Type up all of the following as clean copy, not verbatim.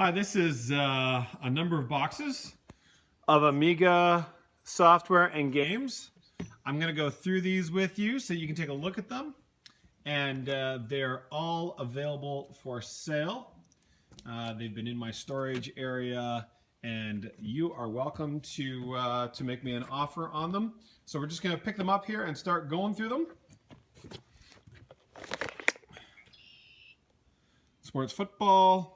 Hi, this is a number of boxes of Amiga software and games. I'm going to go through these with you so you can take a look at them. And they're all available for sale. They've been in my storage area, and you are welcome to make me an offer on them. So we're just going to pick them up here and start going through them. Sports football.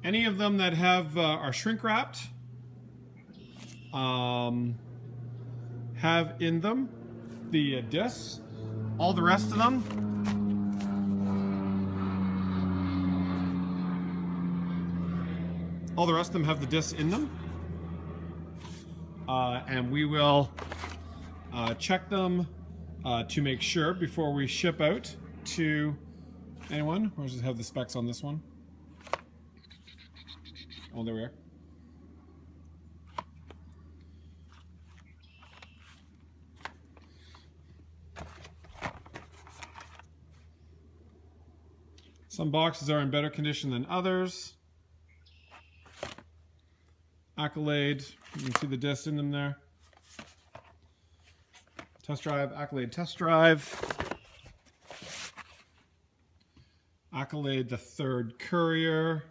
Any of them that have are shrink wrapped have in them the discs. All the rest of them have the discs in them. And we will check them to make sure before we ship out to anyone. Or just have the specs on this one. Oh, there we are. Some boxes are in better condition than others. Accolade, you can see the discs in them there. Test drive, Accolade test drive. Accolade the third courier.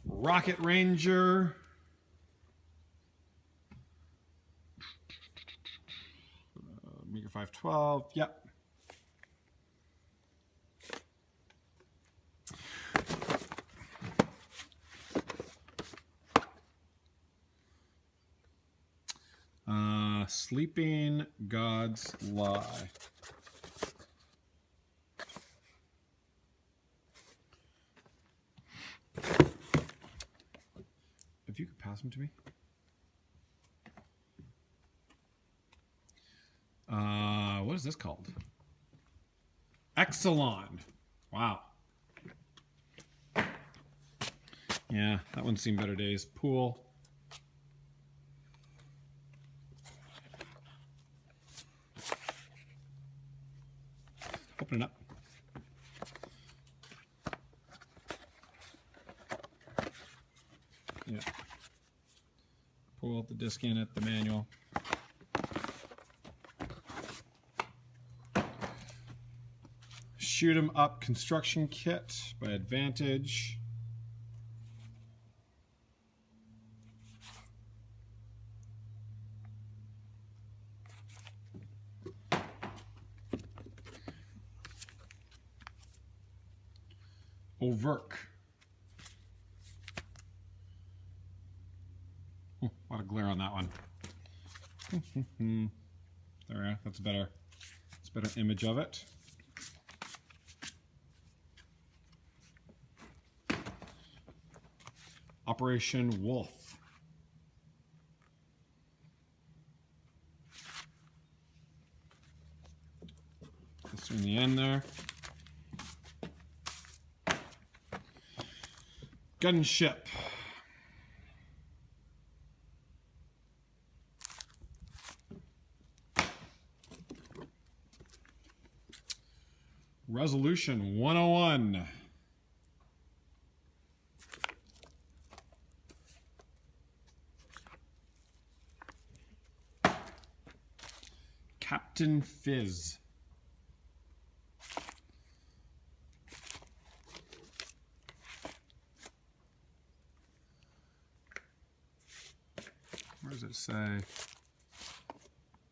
Rocket Ranger. Amiga 512, yep. Sleeping God's Lie. If you could pass them to me. What is this called? Exelon. Wow. Yeah, that one's seen better days. Pool. Open it up. Yeah. Pull out the disc in it, the manual. Shoot 'em up construction kit by Advantage. Overk. Oh, a lot of glare on that one. There we are. That's better. It's a better image of it. Operation Wolf. This in the end there. Gunship. Resolution 101. Captain Fizz. Where does it say?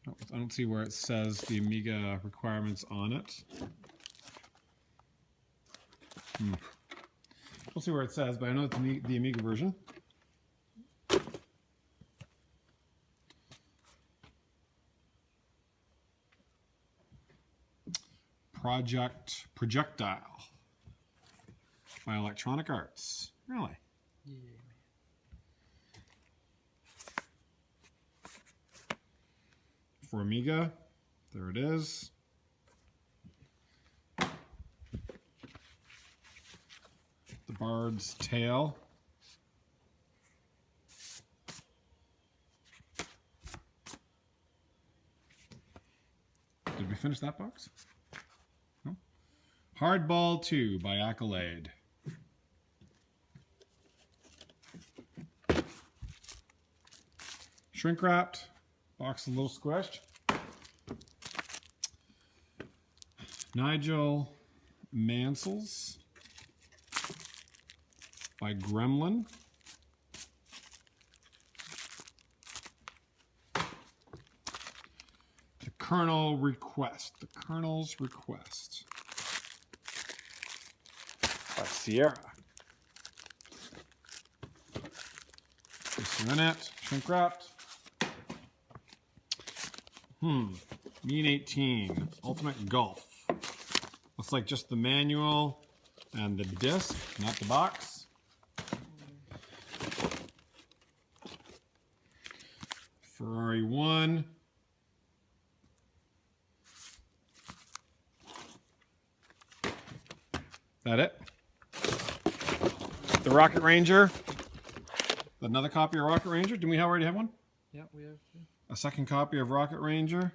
Oh, I don't see where it says the Amiga requirements on it. We'll see where it says, but I know it's the Amiga version. Projectile by Electronic Arts. Really? Yeah. For Amiga, There it is. The Bard's Tale. Did we finish that box? No. Hardball 2 by Accolade. Shrink wrapped. Box a little squished. Nigel Mansell's by Gremlin. The Colonel's Request by Sierra. This in it, shrink wrapped. Mean 18, Ultimate Golf. Looks like just the manual and the disc, not the box. Ferrari 1. That it? The Rocket Ranger. Another copy of Rocket Ranger. Didn't we already have one? Yeah, we have two. A second copy of Rocket Ranger.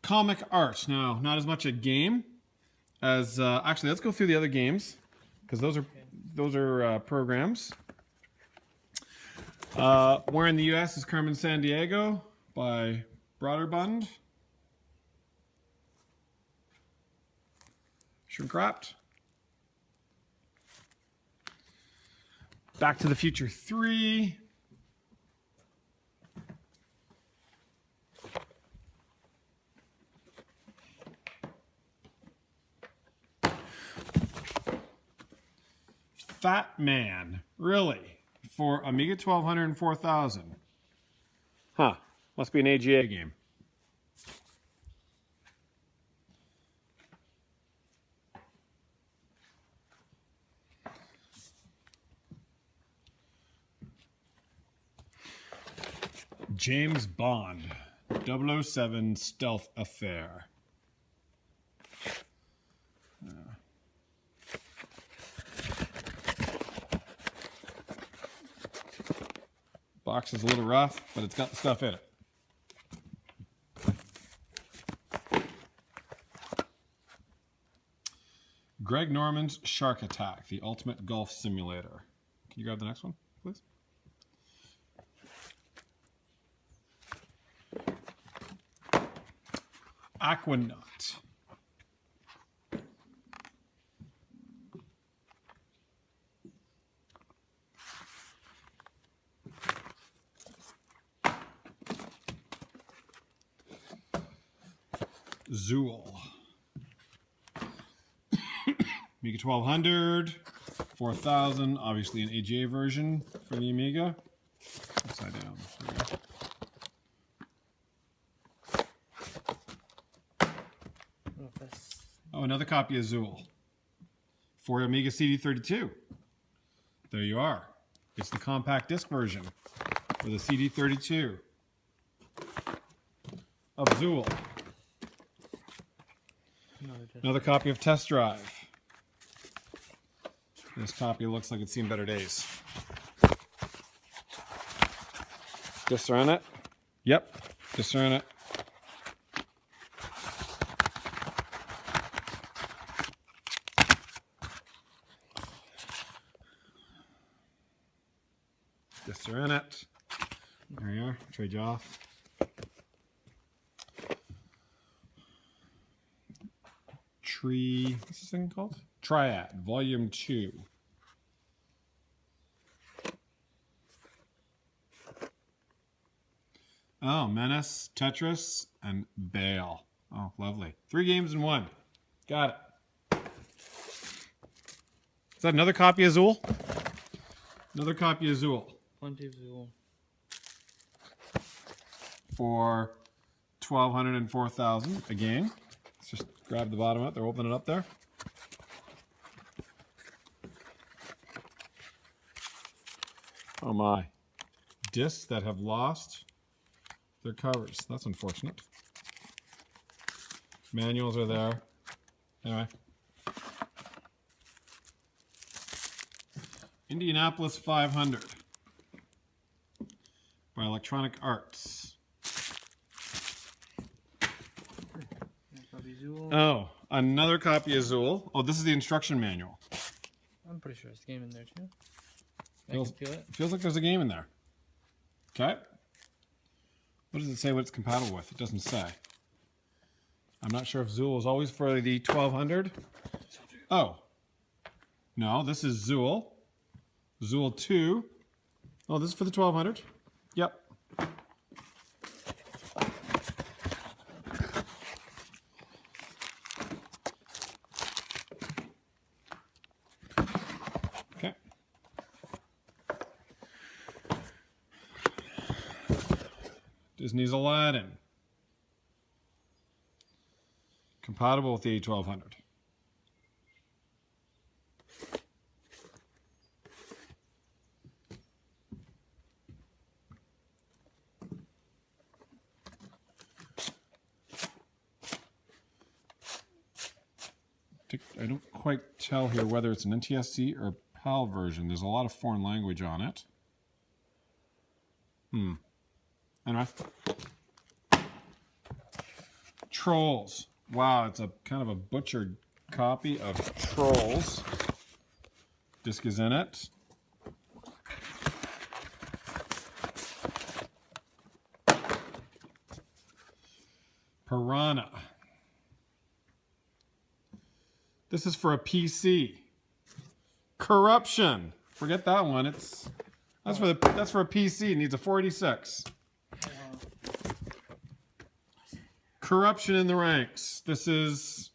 Comic art. Now, not as much a game as actually. Let's go through the other games because those are programs. Where in the U.S. is Carmen Sandiego by Broderbund. Shrink wrapped. Back to the Future 3. Fat Man, really? For Amiga 1200 and 4000. Huh, must be an AGA game. James Bond, 007 Stealth Affair. Box is a little rough, but it's got the stuff in it. Greg Norman's Shark Attack, the Ultimate Golf Simulator. Can you grab the next one, please? Aquanaut. Zool. Amiga 1200, 4000, obviously an AGA version for the Amiga. Upside down. Oh, another copy of Zool for Amiga CD32. There you are. It's the compact disc version for the CD32 of Zool. Another copy of Test Drive. This copy looks like it's seen better days. Discs are on it. Yep, discs are on it. Discs are in it. There you are. Trade you off. What's this thing called? Triad, Volume 2. Oh, Menace, Tetris, and Bale. Oh, lovely. 3 games in 1. Got it. Is that another copy of Zool? Another copy of Zool. Plenty of Zool. For 1200 and 4000 again. Let's just grab the bottom of it. They're opening it up there. Oh my. Discs that have lost their covers. That's unfortunate. Manuals are there. Anyway. Indianapolis 500 by Electronic Arts. Oh, another copy of Zool. Oh, this is the instruction manual. I'm pretty sure there's a game in there too. I Feels, can feel it. feels like there's a game in there. Okay. What does it say what it's compatible with? It doesn't say. I'm not sure if Zool is always for the 1200. Oh. No, this is Zool. Zool 2. Oh, this is for the 1200. Yep. Okay. Disney's Aladdin. Compatible with the A1200. I don't quite tell here whether it's an NTSC or PAL version. There's a lot of foreign language on it. Anyway. Trolls. Wow, it's a kind of a butchered copy of Trolls. Disc is in it. Piranha. This is for a PC. Corruption. Forget that one. That's for a PC. It needs a 486. Corruption in the ranks. This is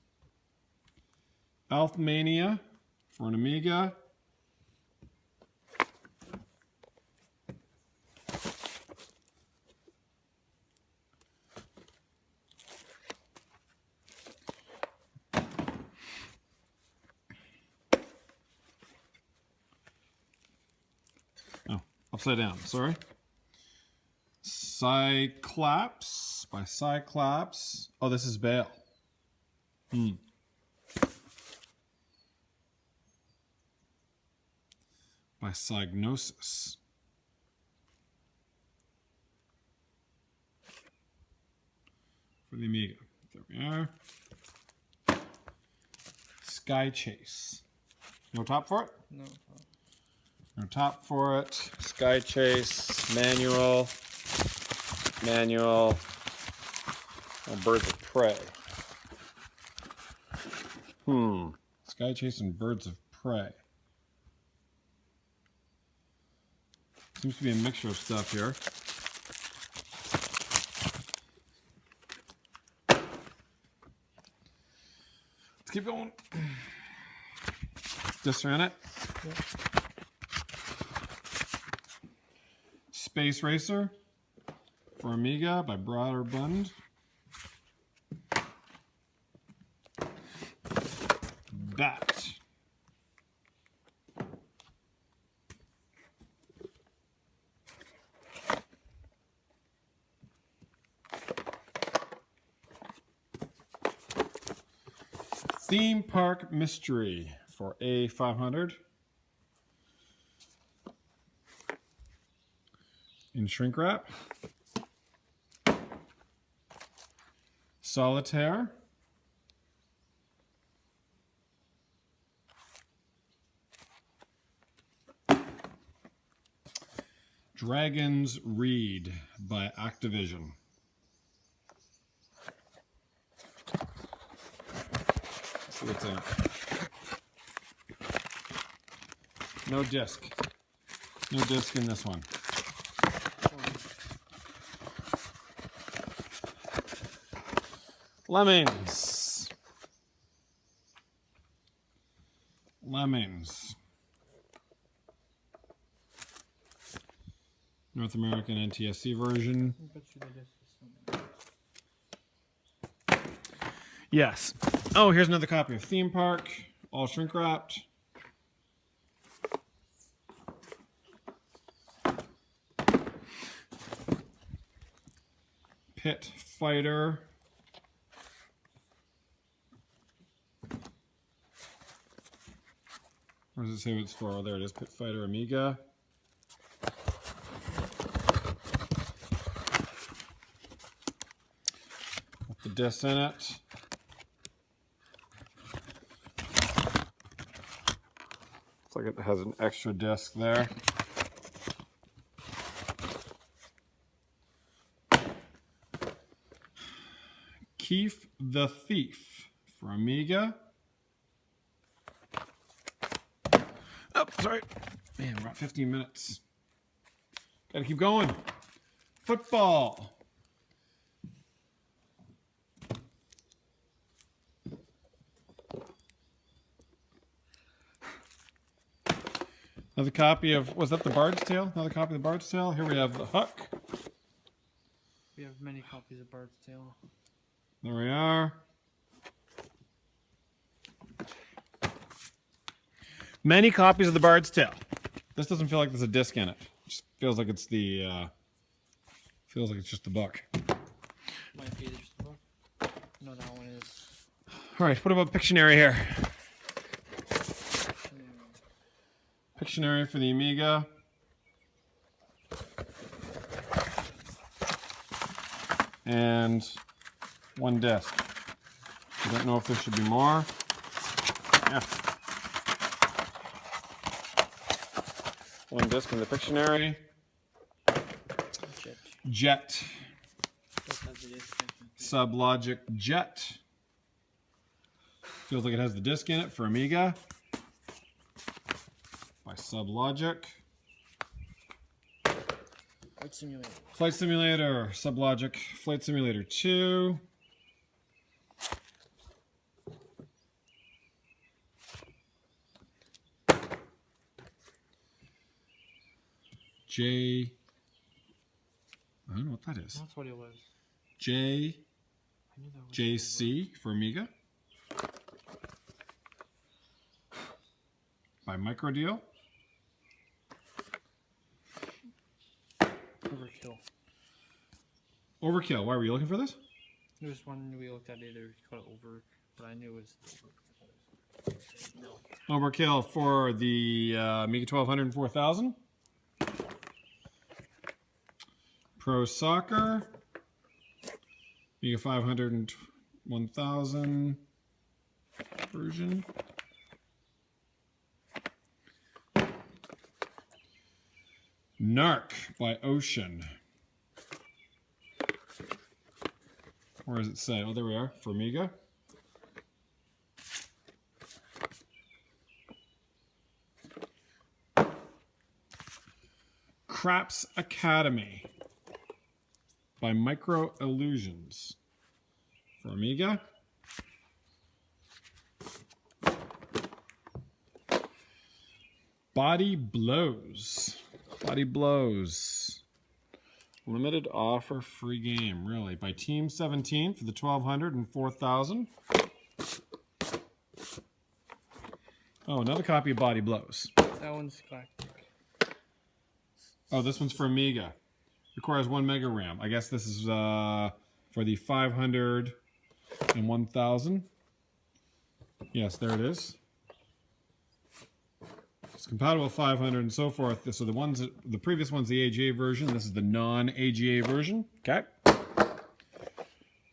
Althmania for an Amiga. Oh, upside down. Sorry. Cyclops by Cyclops. Oh, this is Bale. By Psygnosis. For the Amiga. There we are. Sky Chase. No top for it? No. No top for it. Sky Chase. Manual. Manual. Oh, Birds of Prey. Sky Chase and Birds of Prey. Seems to be a mixture of stuff here. Let's keep going. Discs are in it. Yeah. Space Racer for Amiga by Broderbund. Bat. Theme Park Mystery for A500. In shrink wrap. Solitaire. Dragon's Reed by Activision. Let's see what's in it. No disc. No disc in this one. Lemmings. Lemmings. North American NTSC version. Yes. Oh, here's another copy of Theme Park, all shrink wrapped. Pit Fighter. Where does it say what it's for? Oh, there it is. Pit Fighter Amiga. With the disc in it. Looks like it has an extra disc there. Keef the Thief for Amiga. Oh, sorry. Man, we're at 15 minutes. Gotta keep going. Football. Another copy of, was that the Bard's Tale? Another copy of the Bard's Tale. Here we have the Hook. We have many copies of Bard's Tale. There we are. Many copies of the Bard's Tale. This doesn't feel like there's a disc in it. It just feels like it's the, feels like it's just the book. Might be just the book. No, that one is. All right, what about Pictionary here? Pictionary for the Amiga. And one disc. I don't know if there should be more. Yeah. One disc in the Pictionary. Jet. Sublogic Jet. Feels like it has the disc in it for Amiga. By Sublogic. Flight Simulator. Flight Simulator, Sublogic, Flight Simulator 2. J. I don't know what that is. That's what it was. JC for Amiga. By Microdeal. Overkill. Overkill. Why were you looking for this? There was one we looked at either called Over, but I knew it was Overkill for the Amiga 1200 and 4000. Pro Soccer. Amiga 500 and 1000 version. Narc by Ocean. Where does it say? Oh, there we are, for Amiga. Craps Academy by Micro Illusions for Amiga. Body Blows. Body Blows. Limited offer free game, really. By Team 17 for the 1200 and 4000. Oh, another copy of Body Blows. that one's galactic. Oh, this one's for Amiga. Requires 1 mega RAM. I guess this is for the 500 and 1000. Yes, there it is. It's compatible with 500 and so forth. So the previous one's the AGA version. This is the non-AGA version. Okay.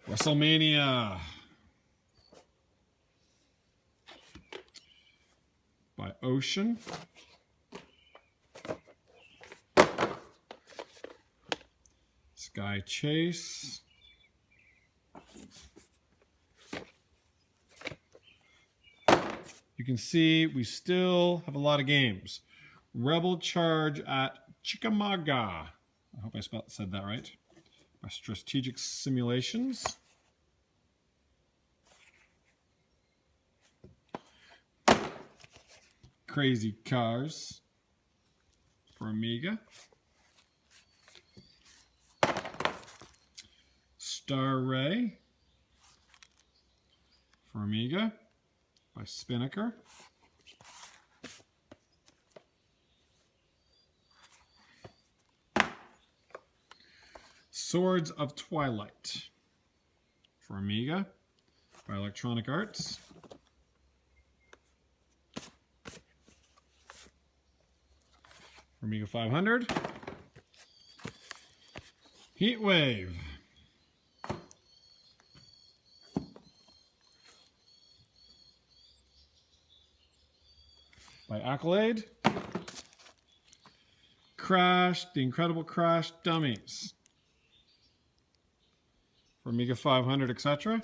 WrestleMania by Ocean. Sky Chase. You can see we still have a lot of games. Rebel Charge at Chickamauga. I hope I said that right. By Strategic Simulations. Crazy Cars for Amiga. Star Ray for Amiga by Spinnaker. Swords of Twilight for Amiga by Electronic Arts. For Amiga 500. Heatwave by Accolade. Crash, The Incredible Crash Dummies for Amiga 500, etc.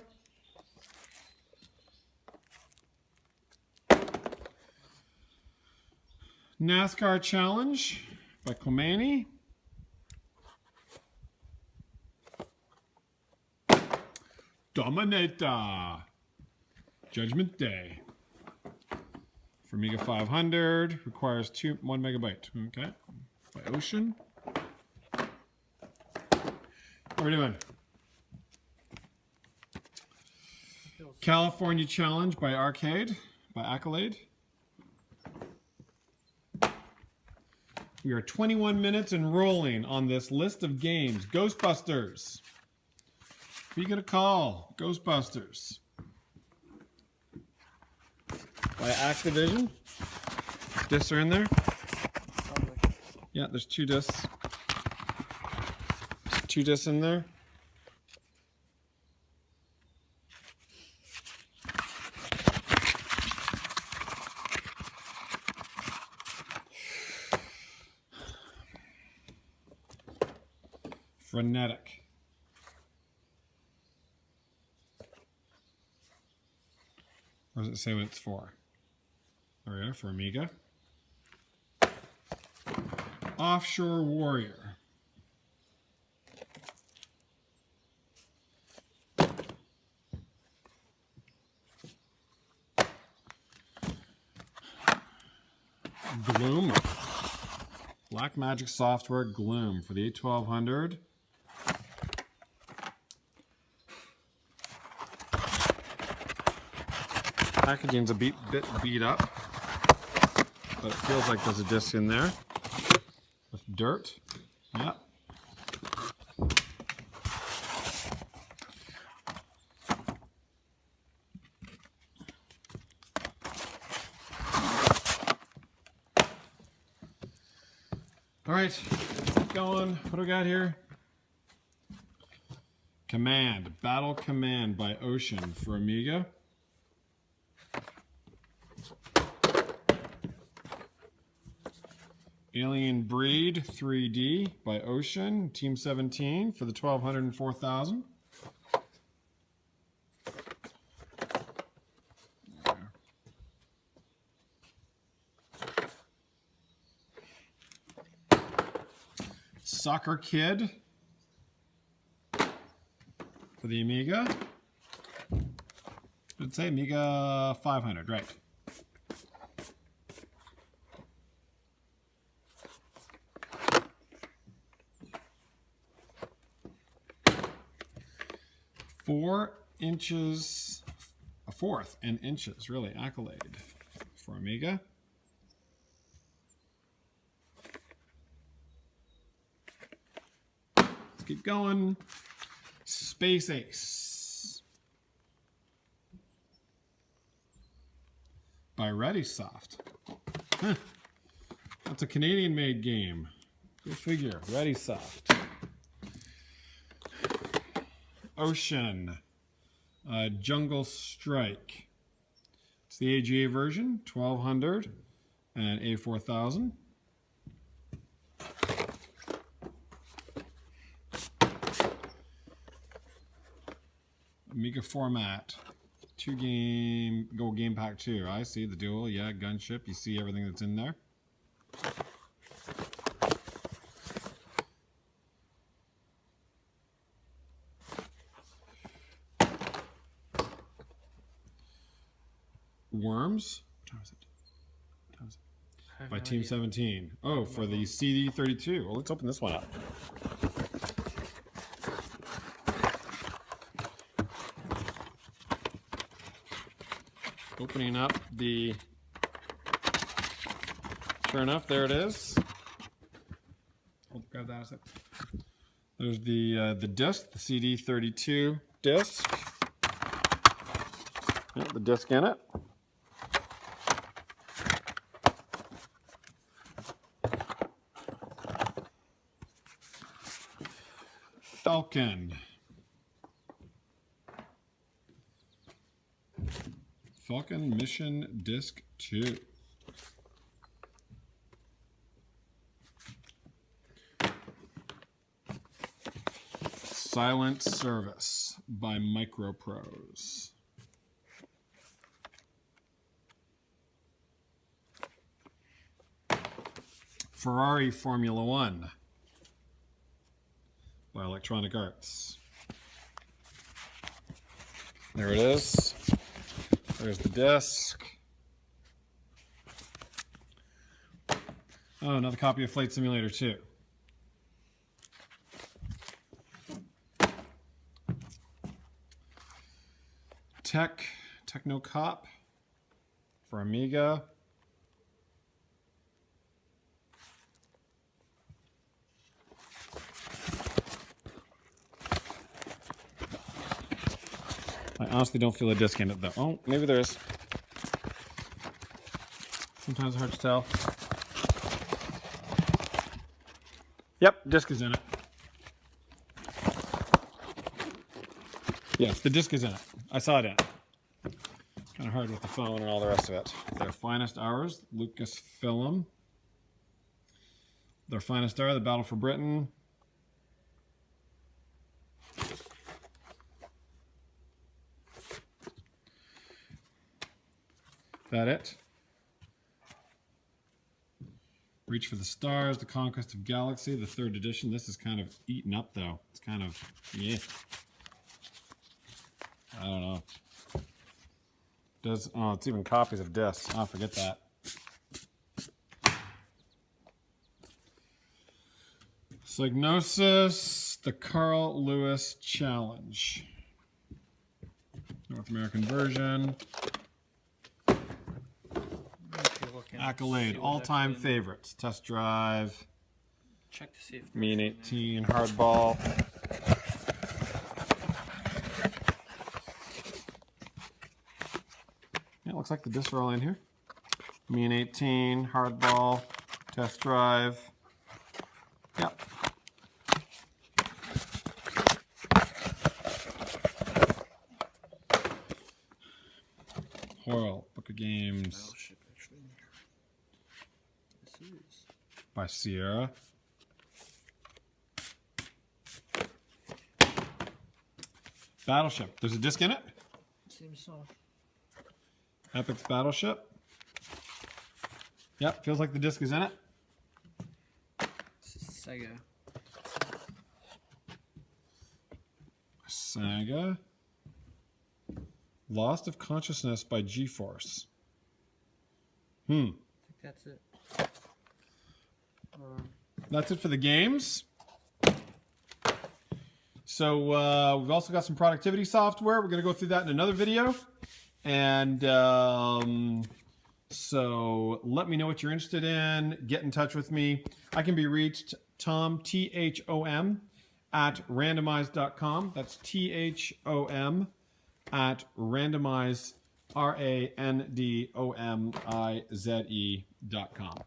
NASCAR Challenge by Clemani. Dominator, Judgment Day for Amiga 500. Requires 1 megabyte. Okay. By Ocean. What are we doing? California Challenge by Arcade, by Accolade. We are 21 minutes and rolling on this list of games. Ghostbusters. Who are you going to call? Ghostbusters. By Activision. Discs are in there. Yeah, there's 2 discs. There's 2 discs in there. Frenetic. Or does it say what it's for? There we go, for Amiga. Offshore Warrior. Gloom. Black Magic Software Gloom for the A1200. Packaging's a bit beat up, but it feels like there's a disc in there with dirt. Yep. All right, keep going. What do we got here? Command, Battle Command by Ocean for Amiga. Alien Breed 3D by Ocean, Team 17 for the 1200 and 4000. Soccer Kid for the Amiga. Let's say Amiga 500, right? A fourth in inches, really, Accolade for Amiga. Let's keep going. Space Ace by ReadySoft. Huh. That's a Canadian-made game. Go figure. ReadySoft. Ocean, Jungle Strike. It's the AGA version, 1200 and A4000. Amiga format, 2 game pack 2. I see the dual, yeah, gunship. You see everything that's in there. Worms. What time is it? By Team 17. Oh, for the CD32. Well, let's open this one up. Opening up the... Sure enough, there it is. Hold, grab that a sec. There's the disc, the CD32 disc. Yeah, the disc in it. Falcon. Falcon Mission Disc 2. Silent Service by Microprose. Ferrari Formula One by Electronic Arts. There it is. There's the disc. Oh, another copy of Flight Simulator 2. Techno Cop for Amiga. I honestly don't feel a disc in it though. Oh, maybe there is. Sometimes it's hard to tell. Yep, disc is in it. Yes, the disc is in it. I saw it in it. Kind of hard with the phone and all the rest of it. Their Finest Hours, Lucasfilm. Their Finest Hour, The Battle for Britain. That it? Reach for the Stars, The Conquest of Galaxy, the 3rd edition. This is kind of eaten up though. It's kind of, yeah. I don't know. Oh, it's even copies of discs. Oh, forget that. Psygnosis, the Carl Lewis Challenge. North American version. Accolade, all-time favorites. Test Drive. Check to see if Mean 18, Hardball. Yeah, it looks like the discs are all in here. Mean 18, Hardball, Test Drive. Yep. Horrell, Book of Games. By Sierra. Battleship. There's a disc in it? Seems so. Epic's Battleship. Yep, feels like the disc is in it. Sega. Saga. Lost of Consciousness by G-Force. I think that's it. That's it for the games. So we've also got some productivity software. We're going to go through that in another video. And so let me know what you're interested in. Get in touch with me. I can be reached, Tom, T-H-O-M, at randomize.com. That's T-H-O-M at randomize, R-A-N-D-O-M-I-Z-E.com.